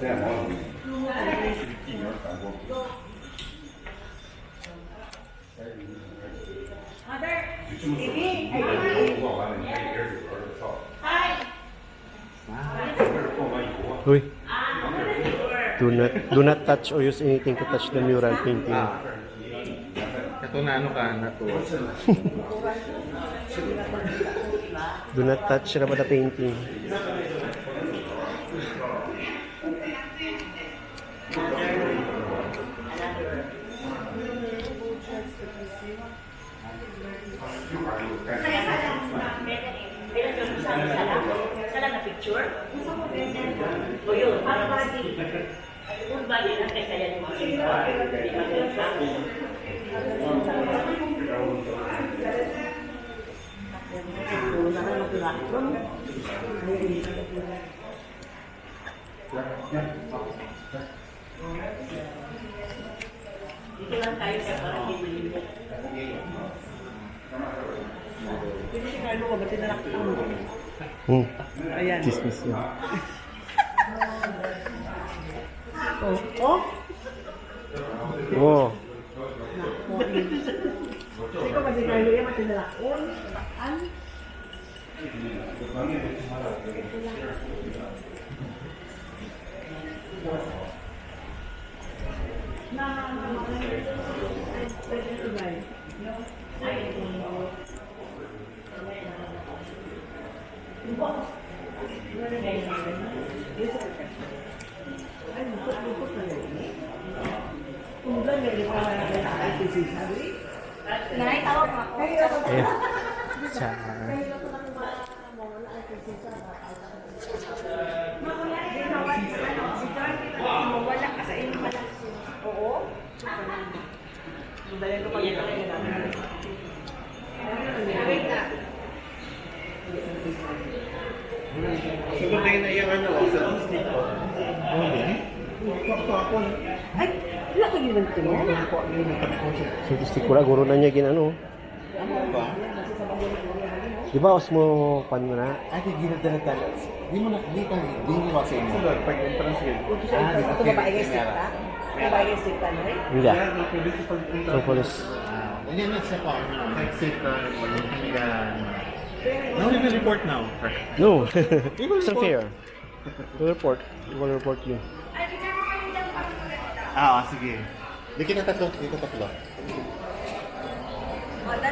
Uy. Do not touch or use anything to touch the mural painting. Ito na ano ka, natuwa. Do not touch the painting. Sala na picture? O yun, para body. Full body lang kaya yan yung dito lang tayo sa parang hindi malimit. Hindi si Carlo ko, ba't tinalaktan mo? Ayan. Chismis yun. Oh. Oh? Oh. Hindi ko ba si Carlo yan, ba't tinalaktan? Ano? Nanay, tawag mo ako. Eh. Char. Wala ka sa inyo pala. Oo. Dahil ko pag ito kayo namin. Wait na. Siguro tayo na yung ano, sa stick ko. Ay, wala ko yun ito yan. So, gusto ko guro na niya ginano. Ano ba? Di ba, Osmo, pan mo na? Ay, ginad na tayo. Di mo na, di mo sa inyo. Sunod, pag entrance gate. Ito babae kayo stick ta? Babae kayo stick ta, no? Hindi. Pwede sa pag So, police. Hindi na siya pa. Nag-save ka, walang hinigan. No, we will report now. No. It's unfair. We'll report. We'll report you. Sige. Di kita tatlo, dito tatlo.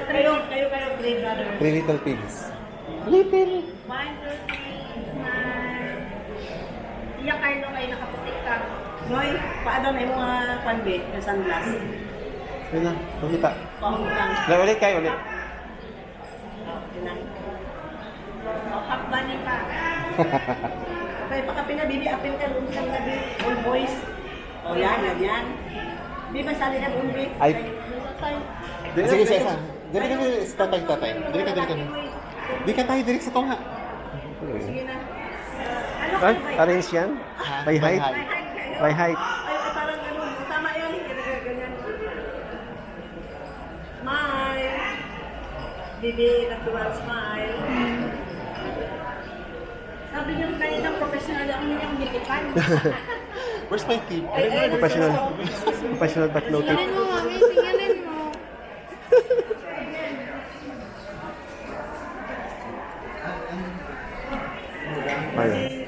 Kayo grade brother. Three little pigs. Little. One, two, three, smile. Iya, Carlo, kayo nakaputik ka. Noy, paano na yung mga panbe, yung sunglass? Yun lang, makita. Pahutang. Ulit kayo, ulit. O, half bunny pa. Okay, baka pinabibi, apin ka roon sa nabi, all boys. O yan, yan. Di ba sali na bumbi? Ay. Sige, sige. Dali ka sa tatay. Dali ka. Di ka tayo direct sa tunga. Sige na. Ano Ay, ka ba? arrange yan? By height? By height. Ay, parang ano, tama yan. Ganyan. Smile. Bibi, natural smile. Sabi niyo kanina professional ang inyong bilipan. Where's my tip? Professional but no tip. Singalin mo, mami. Singalin mo. Ayun.